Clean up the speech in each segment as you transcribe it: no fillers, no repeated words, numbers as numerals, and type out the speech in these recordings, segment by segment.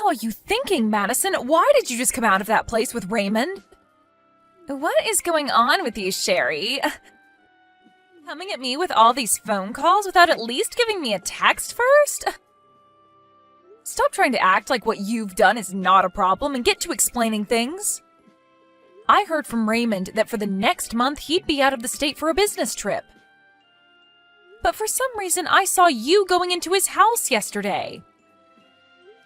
hell are you thinking, Madison? Why did you just come out of that place with Raymond? What is going on with you, Sherry? Coming at me with all these phone calls without at least giving me a text first? Stop trying to act like what you've done is not a problem and get to explaining things. I heard from Raymond that for the next month he'd be out of the state for a business trip. But for some reason I saw you going into his house yesterday.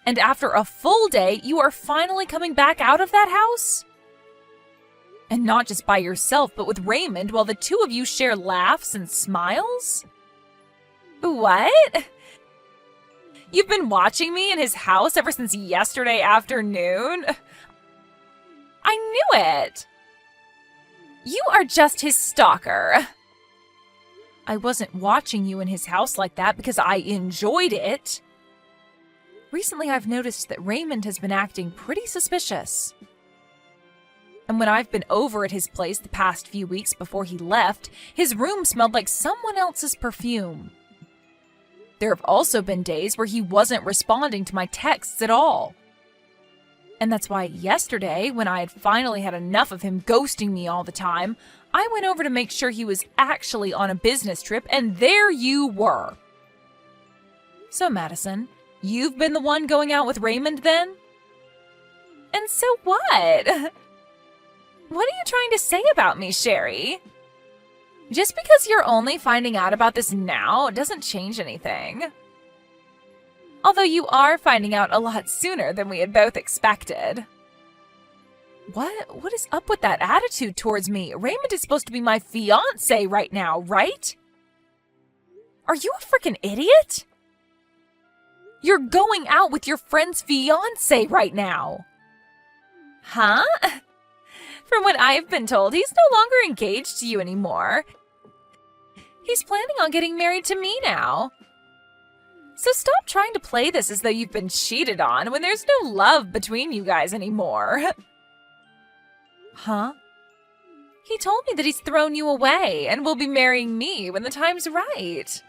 And after a full day, you are finally coming back out of that house? And not just by yourself, but with Raymond while the two of you share laughs and smiles? What? You've been watching me in his house ever since yesterday afternoon? I knew it! You are just his stalker. I wasn't watching you in his house like that because I enjoyed it. Recently, I've noticed that Raymond has been acting pretty suspicious. And when I've been over at his place the past few weeks before he left, his room smelled like someone else's perfume. There have also been days where he wasn't responding to my texts at all. And that's why yesterday, when I had finally had enough of him ghosting me all the time, I went over to make sure he was actually on a business trip, and there you were. So, Madison, you've been the one going out with Raymond then? And so what? What are you trying to say about me, Sherry? Just because you're only finding out about this now doesn't change anything. Although you are finding out a lot sooner than we had both expected. What is up with that attitude towards me? Raymond is supposed to be my fiancé right now, right? Are you a freaking idiot? You're going out with your friend's fiancé right now. Huh? From what I've been told, he's no longer engaged to you anymore. He's planning on getting married to me now. So stop trying to play this as though you've been cheated on when there's no love between you guys anymore. Huh? He told me that he's thrown you away and will be marrying me when the time's right.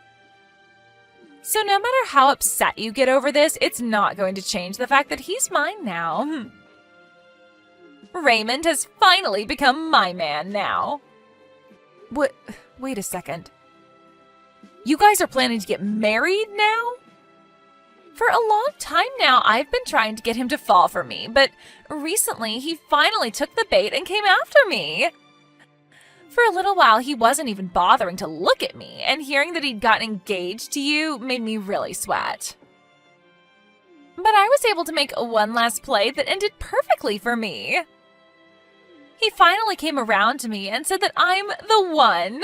So no matter how upset you get over this, it's not going to change the fact that he's mine now. Raymond has finally become my man now. What? Wait a second. You guys are planning to get married now? For a long time now, I've been trying to get him to fall for me, but recently he finally took the bait and came after me. For a little while, he wasn't even bothering to look at me, and hearing that he'd gotten engaged to you made me really sweat. But I was able to make one last play that ended perfectly for me. He finally came around to me and said that I'm the one.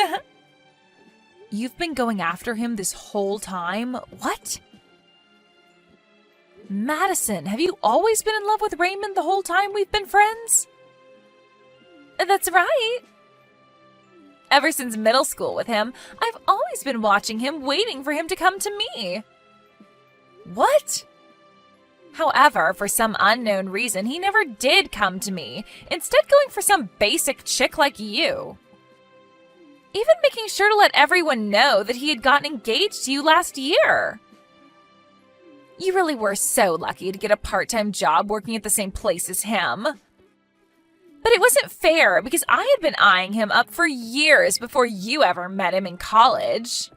You've been going after him this whole time? What? Madison, have you always been in love with Raymond the whole time we've been friends? That's right. Ever since middle school with him, I've always been watching him, waiting for him to come to me. What? However, for some unknown reason, he never did come to me, instead going for some basic chick like you. Even making sure to let everyone know that he had gotten engaged to you last year. You really were so lucky to get a part-time job working at the same place as him. But it wasn't fair because I had been eyeing him up for years before you ever met him in college.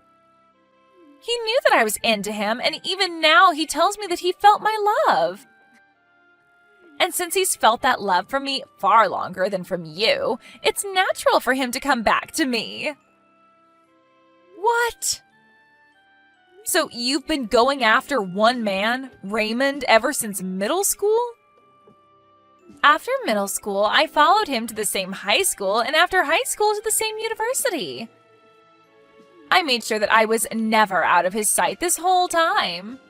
He knew that I was into him, and even now he tells me that he felt my love. And since he's felt that love from me far longer than from you, it's natural for him to come back to me. What? So you've been going after one man, Raymond, ever since middle school? After middle school, I followed him to the same high school, and after high school to the same university. I made sure that I was never out of his sight this whole time.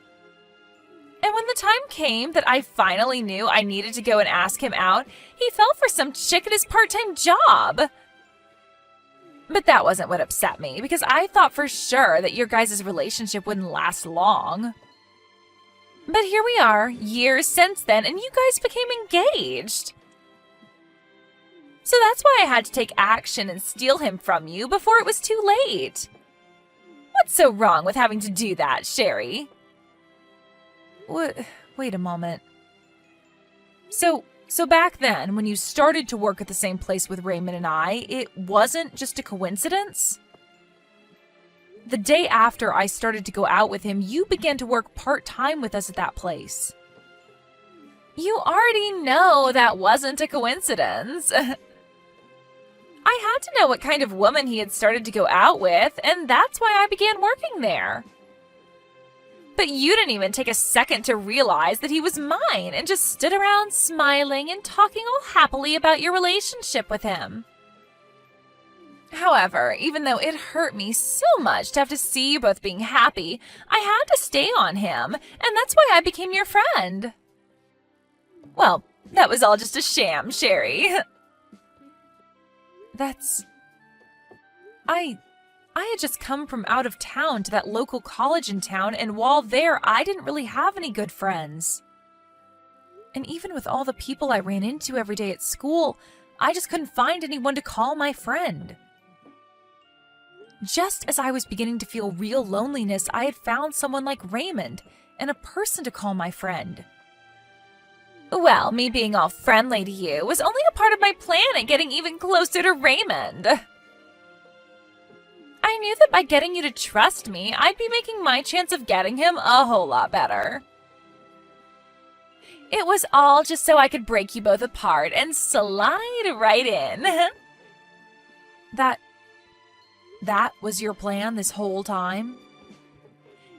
And when the time came that I finally knew I needed to go and ask him out, he fell for some chick at his part-time job. But that wasn't what upset me, because I thought for sure that your guys' relationship wouldn't last long. But here we are, years since then, and you guys became engaged. So that's why I had to take action and steal him from you before it was too late. What's so wrong with having to do that, Sherry? Wait a moment. So back then, when you started to work at the same place with Raymond and I, it wasn't just a coincidence? The day after I started to go out with him, you began to work part-time with us at that place. You already know that wasn't a coincidence. I had to know what kind of woman he had started to go out with, and that's why I began working there. But you didn't even take a second to realize that he was mine and just stood around smiling and talking all happily about your relationship with him. However, even though it hurt me so much to have to see you both being happy, I had to stay on him, and that's why I became your friend. Well, that was all just a sham, Sherry. I had just come from out of town to that local college in town, and while there, I didn't really have any good friends. And even with all the people I ran into every day at school, I just couldn't find anyone to call my friend. Just as I was beginning to feel real loneliness, I had found someone like Raymond and a person to call my friend. Well, me being all friendly to you was only a part of my plan at getting even closer to Raymond. I knew that by getting you to trust me, I'd be making my chance of getting him a whole lot better. It was all just so I could break you both apart and slide right in. That was your plan this whole time?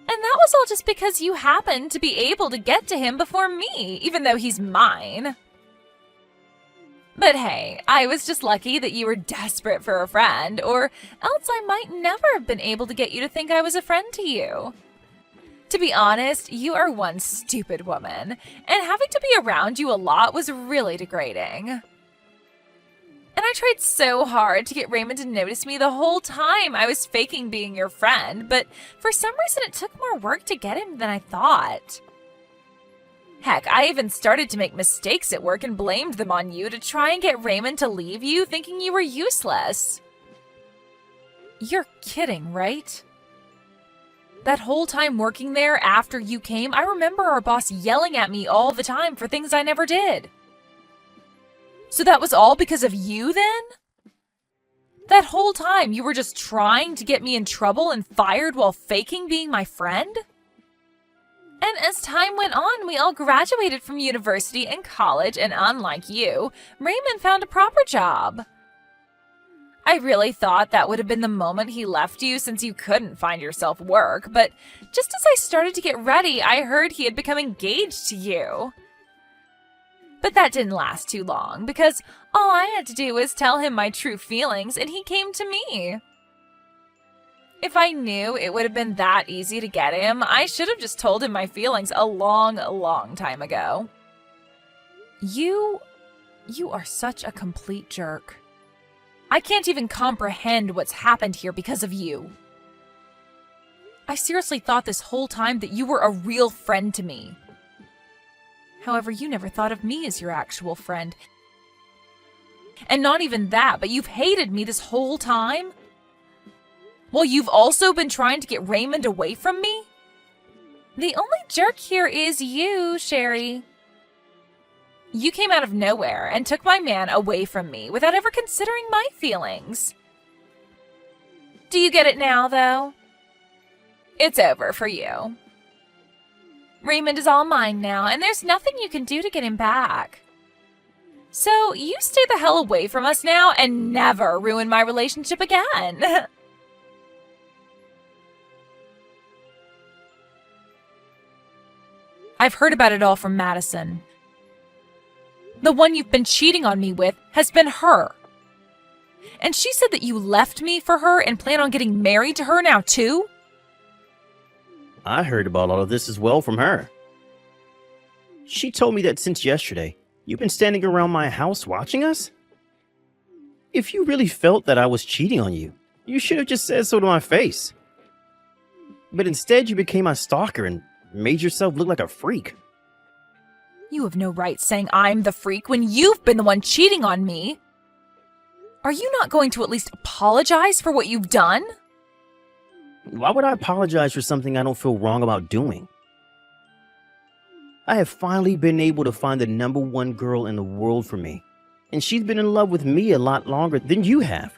And that was all just because you happened to be able to get to him before me, even though he's mine. But hey, I was just lucky that you were desperate for a friend, or else I might never have been able to get you to think I was a friend to you. To be honest, you are one stupid woman, and having to be around you a lot was really degrading. And I tried so hard to get Raymond to notice me the whole time I was faking being your friend, but for some reason it took more work to get him than I thought. Heck, I even started to make mistakes at work and blamed them on you to try and get Raymond to leave you, thinking you were useless. You're kidding, right? That whole time working there after you came, I remember our boss yelling at me all the time for things I never did. So that was all because of you then? That whole time you were just trying to get me in trouble and fired while faking being my friend? And as time went on, we all graduated from university and college, and unlike you, Raymond found a proper job. I really thought that would have been the moment he left you since you couldn't find yourself work, but just as I started to get ready, I heard he had become engaged to you. But that didn't last too long, because all I had to do was tell him my true feelings, and he came to me. If I knew it would have been that easy to get him, I should have just told him my feelings a long time ago. You are such a complete jerk. I can't even comprehend what's happened here because of you. I seriously thought this whole time that you were a real friend to me. However, you never thought of me as your actual friend. And not even that, but you've hated me this whole time? Well, you've also been trying to get Raymond away from me? The only jerk here is you, Sherry. You came out of nowhere and took my man away from me without ever considering my feelings. Do you get it now, though? It's over for you. Raymond is all mine now, and there's nothing you can do to get him back. So you stay the hell away from us now and never ruin my relationship again. I've heard about it all from Madison. The one you've been cheating on me with has been her. And she said that you left me for her and plan on getting married to her now too? I heard about all of this as well from her. She told me that since yesterday, you've been standing around my house watching us? If you really felt that I was cheating on you, you should have just said so to my face. But instead you became my stalker and made yourself look like a freak. You have no right saying I'm the freak when you've been the one cheating on me. Are you not going to at least apologize for what you've done? Why would I apologize for something I don't feel wrong about doing? I have finally been able to find the number one girl in the world for me, and she's been in love with me a lot longer than you have.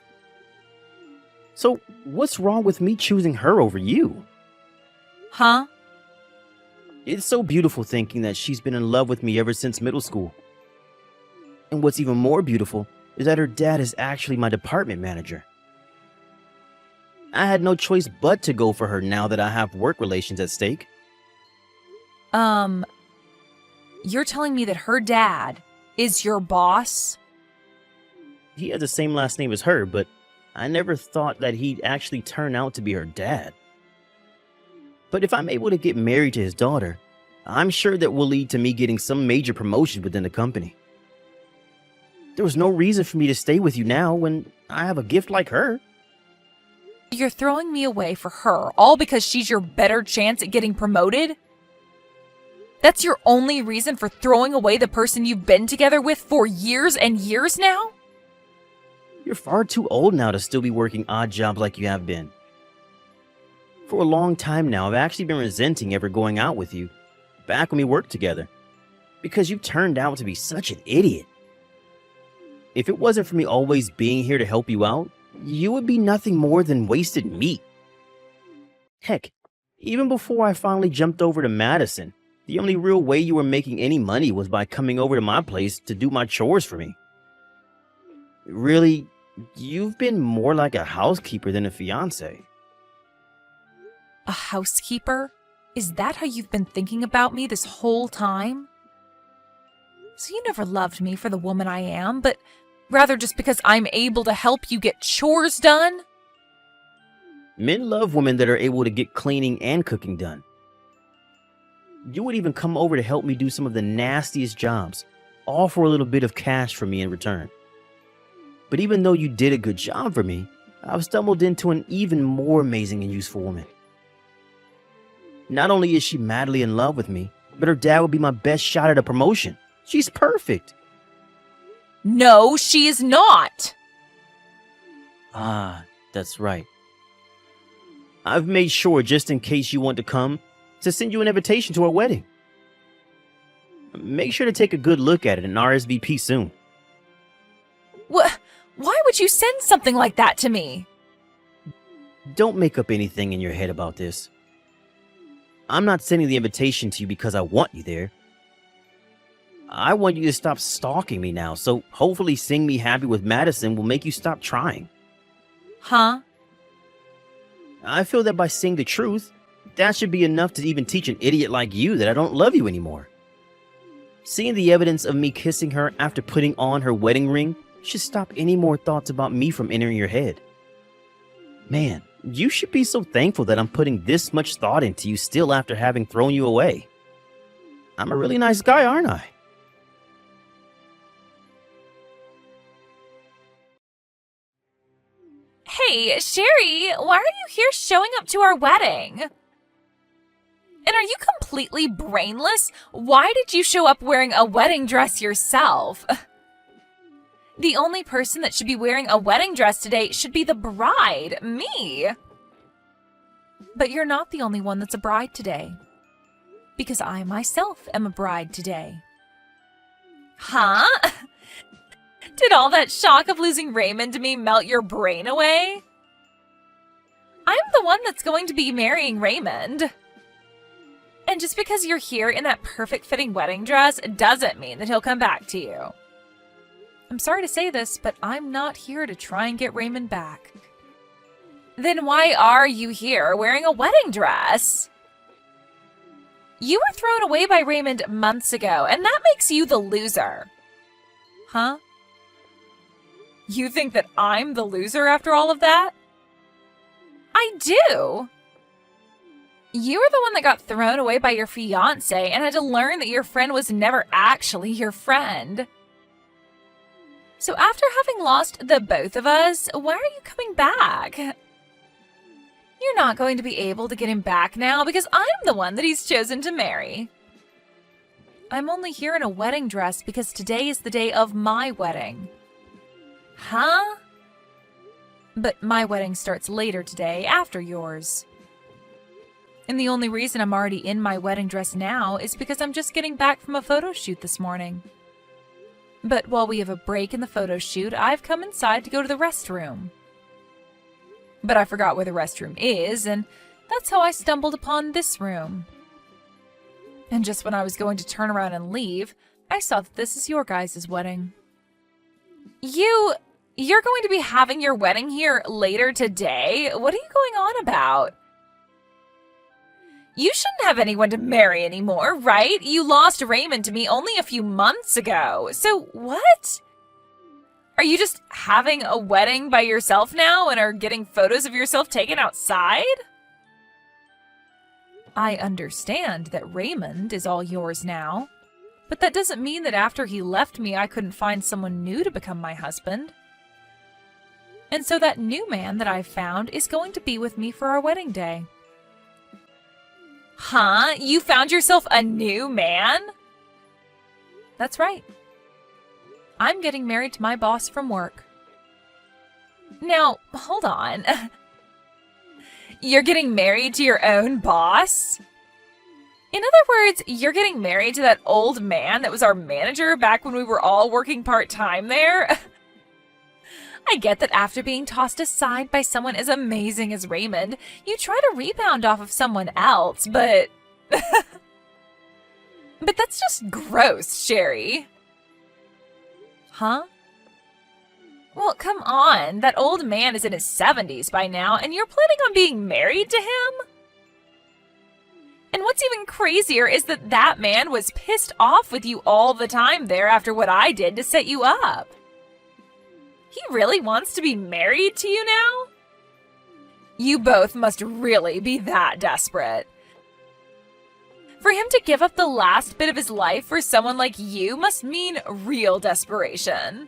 So, what's wrong with me choosing her over you? Huh? It's so beautiful thinking that she's been in love with me ever since middle school. And what's even more beautiful is that her dad is actually my department manager. I had no choice but to go for her now that I have work relations at stake. You're telling me that her dad is your boss? He has the same last name as her, but I never thought that he'd actually turn out to be her dad. But if I'm able to get married to his daughter, I'm sure that will lead to me getting some major promotion within the company. There was no reason for me to stay with you now when I have a gift like her. You're throwing me away for her, all because she's your better chance at getting promoted? That's your only reason for throwing away the person you've been together with for years and years now? You're far too old now to still be working odd jobs like you have been. For a long time now, I've actually been resenting ever going out with you, back when we worked together, because you turned out to be such an idiot. If it wasn't for me always being here to help you out, you would be nothing more than wasted meat. Heck, even before I finally jumped over to Madison, the only real way you were making any money was by coming over to my place to do my chores for me. Really, you've been more like a housekeeper than a fiancé. A housekeeper? Is that how you've been thinking about me this whole time? So you never loved me for the woman I am, but rather just because I'm able to help you get chores done? Men love women that are able to get cleaning and cooking done. You would even come over to help me do some of the nastiest jobs, all for a little bit of cash from me in return. But even though you did a good job for me, I've stumbled into an even more amazing and useful woman. Not only is she madly in love with me, but her dad would be my best shot at a promotion. She's perfect. No, she is not. Ah, that's right. I've made sure, just in case you want to come, to send you an invitation to our wedding. Make sure to take a good look at it and RSVP soon. Why would you send something like that to me? Don't make up anything in your head about this. I'm not sending the invitation to you because I want you there. I want you to stop stalking me now, so hopefully seeing me happy with Madison will make you stop trying. Huh? I feel that by saying the truth, that should be enough to even teach an idiot like you that I don't love you anymore. Seeing the evidence of me kissing her after putting on her wedding ring should stop any more thoughts about me from entering your head. Man, you should be so thankful that I'm putting this much thought into you still after having thrown you away. I'm a really nice guy, aren't I? Hey, Sherry, why are you here showing up to our wedding? And are you completely brainless? Why did you show up wearing a wedding dress yourself? The only person that should be wearing a wedding dress today should be the bride, me. But you're not the only one that's a bride today. Because I myself am a bride today. Huh? Did all that shock of losing Raymond to me melt your brain away? I'm the one that's going to be marrying Raymond. And just because you're here in that perfect fitting wedding dress doesn't mean that he'll come back to you. I'm sorry to say this, but I'm not here to try and get Raymond back. Then why are you here wearing a wedding dress? You were thrown away by Raymond months ago, and that makes you the loser. Huh? You think that I'm the loser after all of that? I do. You were the one that got thrown away by your fiancé and had to learn that your friend was never actually your friend. So after having lost the both of us, why are you coming back? You're not going to be able to get him back now because I'm the one that he's chosen to marry. I'm only here in a wedding dress because today is the day of my wedding. Huh? But my wedding starts later today, after yours. And the only reason I'm already in my wedding dress now is because I'm just getting back from a photo shoot this morning. But while we have a break in the photo shoot, I've come inside to go to the restroom. But I forgot where the restroom is, and that's how I stumbled upon this room. And just when I was going to turn around and leave, I saw that this is your guys' wedding. You're going to be having your wedding here later today? What are you going on about? You shouldn't have anyone to marry anymore, right? You lost Raymond to me only a few months ago. So what? Are you just having a wedding by yourself now and are getting photos of yourself taken outside? I understand that Raymond is all yours now, but that doesn't mean that after he left me, I couldn't find someone new to become my husband. And so that new man that I've found is going to be with me for our wedding day. Huh? You found yourself a new man? That's right. I'm getting married to my boss from work. Now, hold on. You're getting married to your own boss? In other words, you're getting married to that old man that was our manager back when we were all working part-time there? I get that after being tossed aside by someone as amazing as Raymond, you try to rebound off of someone else, but... But that's just gross, Sherry. Huh? Well, come on. That old man is in his 70s by now, and you're planning on being married to him? And what's even crazier is that that man was pissed off with you all the time there after what I did to set you up. He really wants to be married to you now? You both must really be that desperate. For him to give up the last bit of his life for someone like you must mean real desperation.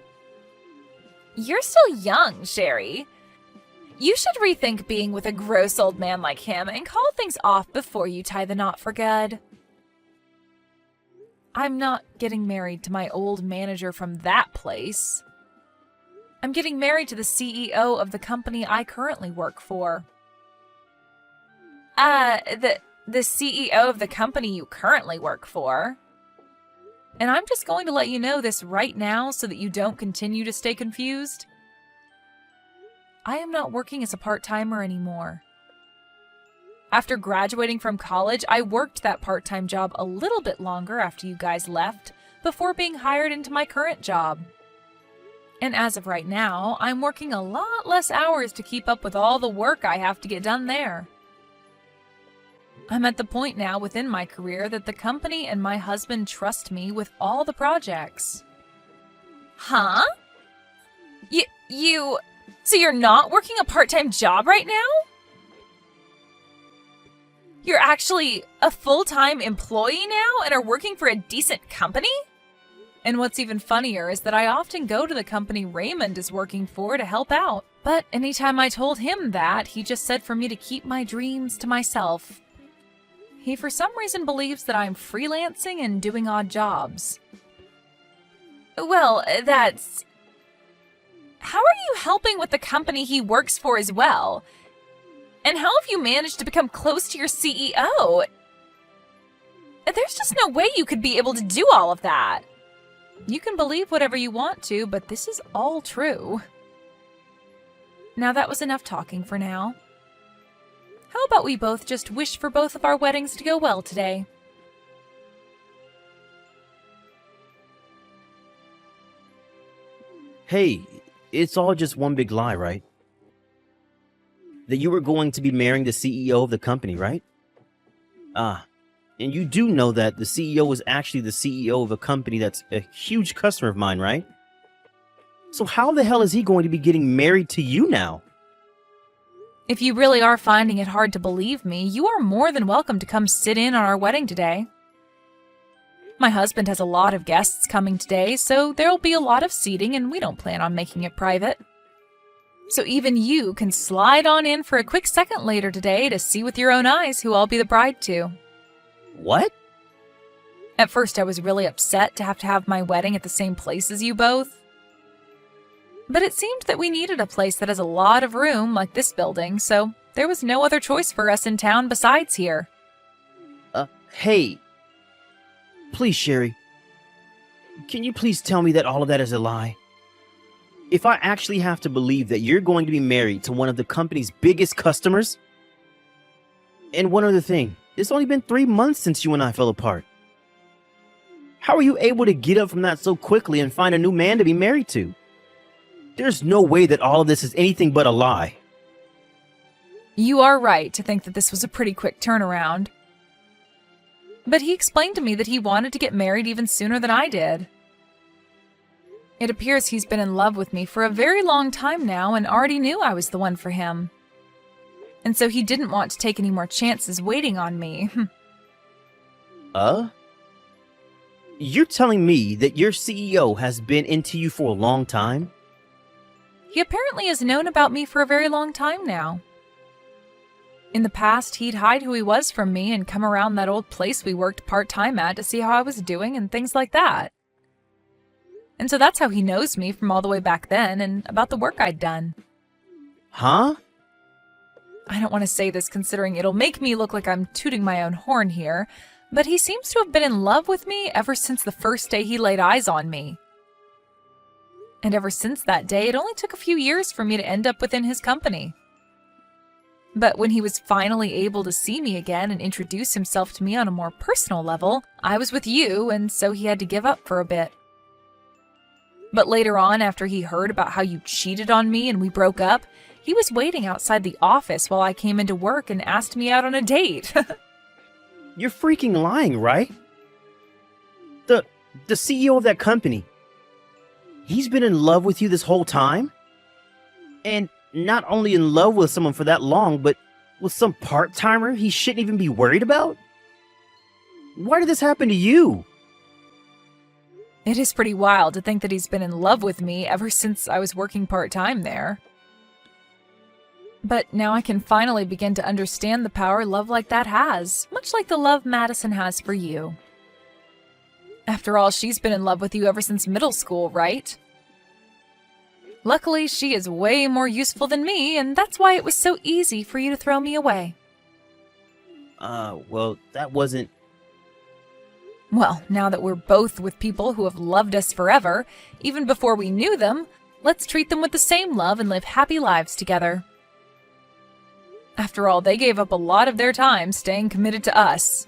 You're still young, Sherry. You should rethink being with a gross old man like him and call things off before you tie the knot for good. I'm not getting married to my old manager from that place. I'm getting married to the CEO of the company I currently work for. The CEO of the company you currently work for. And I'm just going to let you know this right now so that you don't continue to stay confused. I am not working as a part-timer anymore. After graduating from college, I worked that part-time job a little bit longer after you guys left before being hired into my current job. And as of right now, I'm working a lot less hours to keep up with all the work I have to get done there. I'm at the point now within my career that the company and my husband trust me with all the projects. Huh? So you're not working a part-time job right now? You're actually a full-time employee now and are working for a decent company? And what's even funnier is that I often go to the company Raymond is working for to help out. But anytime I told him that, he just said for me to keep my dreams to myself. He for some reason believes that I'm freelancing and doing odd jobs. Well, that's... How are you helping with the company he works for as well? And how have you managed to become close to your CEO? There's just no way you could be able to do all of that. You can believe whatever you want to, but this is all true. Now that was enough talking for now. How about we both just wish for both of our weddings to go well today? Hey, it's all just one big lie, right? That you were going to be marrying the CEO of the company, right? And you do know that the CEO was actually the CEO of a company that's a huge customer of mine, right? So how the hell is he going to be getting married to you now? If you really are finding it hard to believe me, you are more than welcome to come sit in on our wedding today. My husband has a lot of guests coming today, so there'll be a lot of seating and we don't plan on making it private. So even you can slide on in for a quick second later today to see with your own eyes who I'll be the bride to. What? At first I was really upset to have my wedding at the same place as you both. But it seemed that we needed a place that has a lot of room like this building, so There was no other choice for us in town besides here. Hey. Please, Sherry. Can you please tell me that all of that is a lie? If I actually have to believe that you're going to be married to one of the company's biggest customers? And one other thing, it's only been 3 months since you and I fell apart. How are you able to get up from that so quickly and find a new man to be married to? There's no way that all of this is anything but a lie. You are right to think that this was a pretty quick turnaround. But he explained to me that he wanted to get married even sooner than I did. It appears he's been in love with me for a very long time now and already knew I was the one for him. And so he didn't want to take any more chances waiting on me. You're telling me that your CEO has been into you for a long time? He apparently has known about me for a very long time now. In the past, he'd hide who he was from me and come around that old place we worked part-time at to see how I was doing and things like that. And so that's how he knows me from all the way back then and about the work I'd done. Huh? I don't want to say this considering it'll make me look like I'm tooting my own horn here, but he seems to have been in love with me ever since the first day he laid eyes on me. And ever since that day, it only took a few years for me to end up within his company. But when he was finally able to see me again and introduce himself to me on a more personal level, I was with you, and so he had to give up for a bit. But later on, after he heard about how you cheated on me and we broke up, he was waiting outside the office while I came into work and asked me out on a date. You're freaking lying, right? The CEO of that company, he's been in love with you this whole time? And not only in love with someone for that long, but with some part-timer he shouldn't even be worried about? Why did this happen to you? It is pretty wild to think that he's been in love with me ever since I was working part-time there. But now I can finally begin to understand the power love like that has, much like the love Madison has for you. After all, she's been in love with you ever since middle school, right? Luckily, she is way more useful than me, and that's why it was so easy for you to throw me away. Well, that wasn't... Well, now that we're both with people who have loved us forever, even before we knew them, let's treat them with the same love and live happy lives together. After all, they gave up a lot of their time staying committed to us.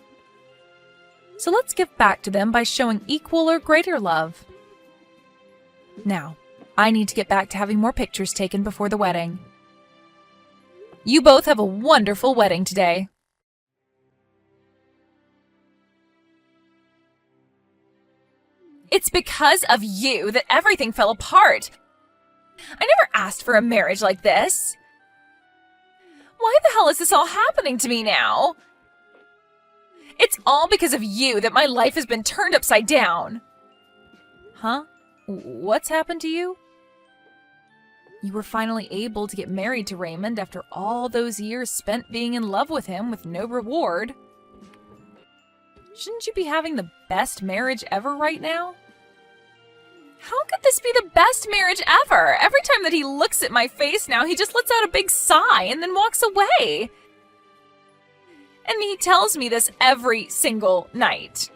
So let's give back to them by showing equal or greater love. Now, I need to get back to having more pictures taken before the wedding. You both have a wonderful wedding today. It's because of you that everything fell apart. I never asked for a marriage like this. Why the hell is this all happening to me now? It's all because of you that my life has been turned upside down. Huh? What's happened to you? You were finally able to get married to Raymond after all those years spent being in love with him with no reward. Shouldn't you be having the best marriage ever right now? How could this be the best marriage ever? Every time that he looks at my face now, he just lets out a big sigh and then walks away. And he tells me this every single night.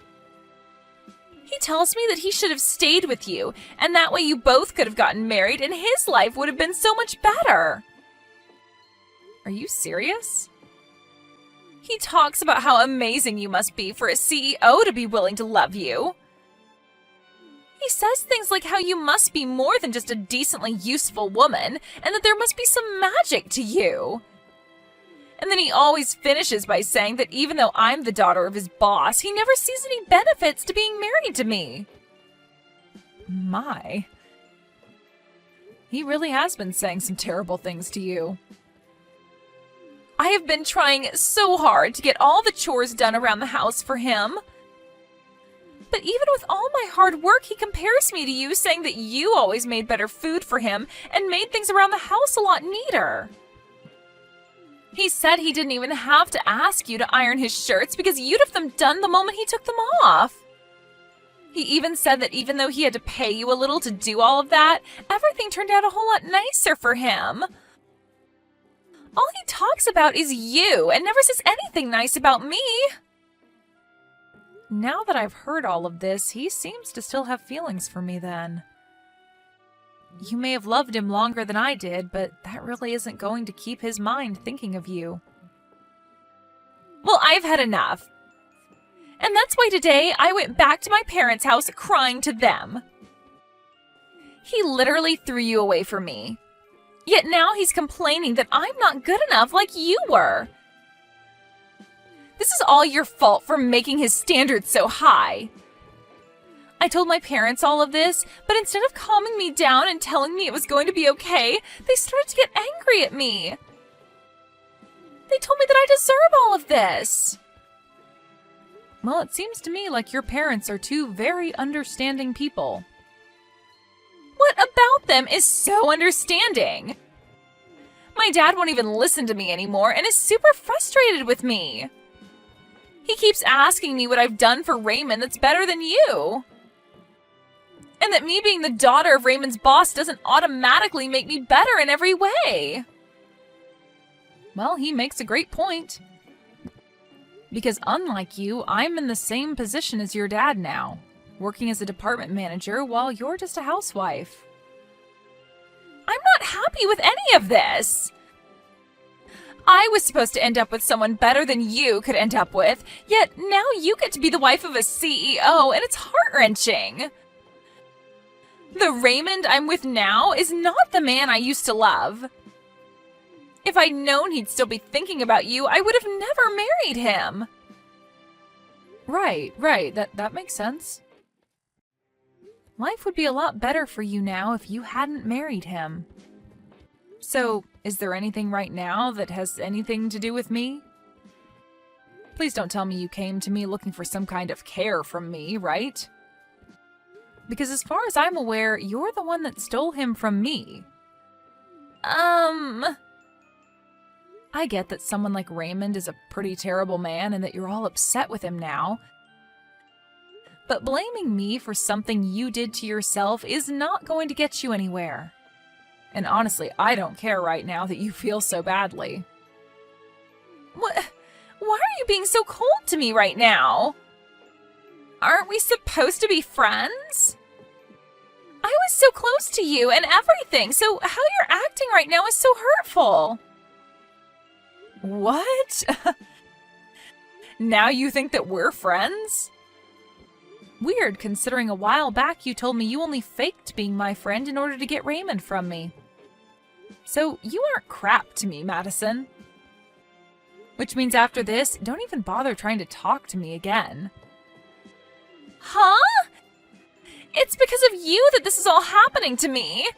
He tells me that he should have stayed with you, and that way you both could have gotten married and his life would have been so much better. Are you serious? He talks about how amazing you must be for a CEO to be willing to love you. He says things like how you must be more than just a decently useful woman, and that there must be some magic to you. And then he always finishes by saying that even though I'm the daughter of his boss, he never sees any benefits to being married to me. My. He really has been saying some terrible things to you. I have been trying so hard to get all the chores done around the house for him. But even with all my hard work, he compares me to you, saying that you always made better food for him and made things around the house a lot neater. He said he didn't even have to ask you to iron his shirts because you'd have them done the moment he took them off. He even said that even though he had to pay you a little to do all of that, everything turned out a whole lot nicer for him. All he talks about is you and never says anything nice about me. Now that I've heard all of this, he seems to still have feelings for me then. You may have loved him longer than I did, but that really isn't going to keep his mind thinking of you. Well, I've had enough. And that's why today I went back to my parents' house crying to them. He literally threw you away from me. Yet now he's complaining that I'm not good enough like you were. This is all your fault for making his standards so high. I told my parents all of this, but instead of calming me down and telling me it was going to be okay, they started to get angry at me. They told me that I deserve all of this. Well, it seems to me like your parents are two very understanding people. What about them is so understanding? My dad won't even listen to me anymore and is super frustrated with me. He keeps asking me what I've done for Raymond that's better than you. And that me being the daughter of Raymond's boss doesn't automatically make me better in every way. Well, he makes a great point. Because unlike you, I'm in the same position as your dad now, working as a department manager while you're just a housewife. I'm not happy with any of this. I was supposed to end up with someone better than you could end up with, yet now you get to be the wife of a CEO, and it's heart-wrenching. The Raymond I'm with now is not the man I used to love. If I'd known he'd still be thinking about you, I would have never married him. Right, that makes sense. Life would be a lot better for you now if you hadn't married him. So, is there anything right now that has anything to do with me? Please don't tell me you came to me looking for some kind of care from me, right? Because as far as I'm aware, you're the one that stole him from me. I get that someone like Raymond is a pretty terrible man and that you're all upset with him now. But blaming me for something you did to yourself is not going to get you anywhere. And honestly, I don't care right now that you feel so badly. What? Why are you being so cold to me right now? Aren't we supposed to be friends? I was so close to you and everything, so how you're acting right now is so hurtful. What? Now you think that we're friends? Weird, considering a while back you told me you only faked being my friend in order to get Raymond from me. So you aren't crap to me, Madison. Which means after this, don't even bother trying to talk to me again. Huh? It's because of you that this is all happening to me.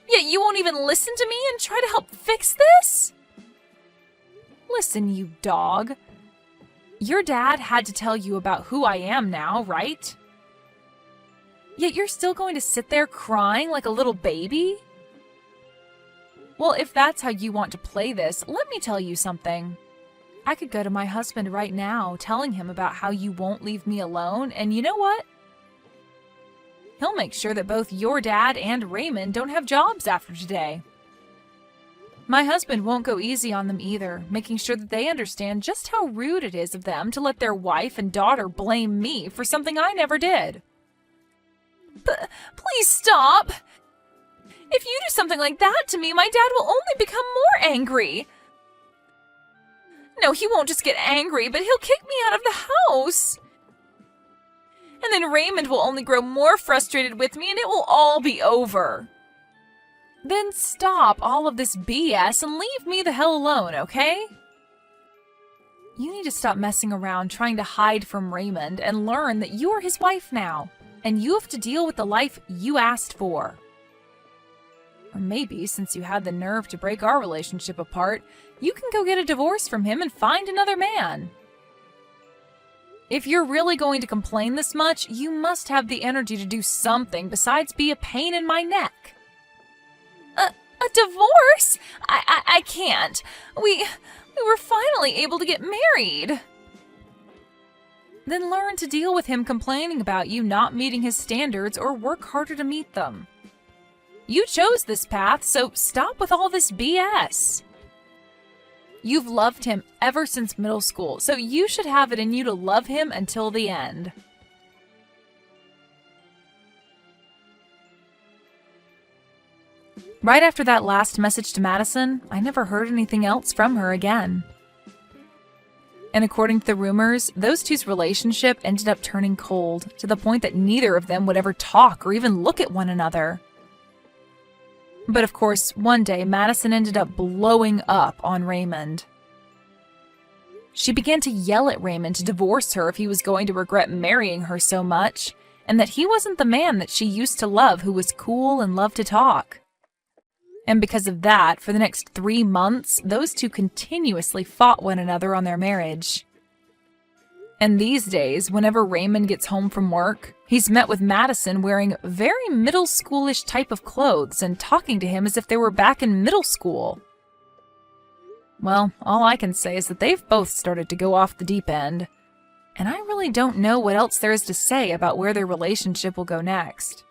Yet you won't even listen to me and try to help fix this? Listen, you dog. Your dad had to tell you about who I am now, right? Yet you're still going to sit there crying like a little baby? Well, if that's how you want to play this, let me tell you something. I could go to my husband right now, telling him about how you won't leave me alone, and you know what? He'll make sure that both your dad and Raymond don't have jobs after today. My husband won't go easy on them either, making sure that they understand just how rude it is of them to let their wife and daughter blame me for something I never did. Please stop! If you do something like that to me, my dad will only become more angry. No, he won't just get angry, but he'll kick me out of the house. And then Raymond will only grow more frustrated with me and it will all be over. Then stop all of this BS and leave me the hell alone, okay? You need to stop messing around trying to hide from Raymond and learn that you are his wife now, and you have to deal with the life you asked for. Or maybe, since you had the nerve to break our relationship apart, you can go get a divorce from him and find another man. If you're really going to complain this much, you must have the energy to do something besides be a pain in my neck. A divorce? I can't. We were finally able to get married. Then learn to deal with him complaining about you not meeting his standards or work harder to meet them. You chose this path, so stop with all this BS. You've loved him ever since middle school, so you should have it in you to love him until the end. Right after that last message to Madison, I never heard anything else from her again. And according to the rumors, those two's relationship ended up turning cold, to the point that neither of them would ever talk or even look at one another. But of course, one day Madison ended up blowing up on Raymond. She began to yell at Raymond to divorce her if he was going to regret marrying her so much, and that he wasn't the man that she used to love who was cool and loved to talk. And because of that, for the next 3 months, those two continuously fought one another on their marriage. And these days, whenever Raymond gets home from work, he's met with Madison wearing very middle schoolish type of clothes and talking to him as if they were back in middle school. Well, all I can say is that they've both started to go off the deep end, and I really don't know what else there is to say about where their relationship will go next.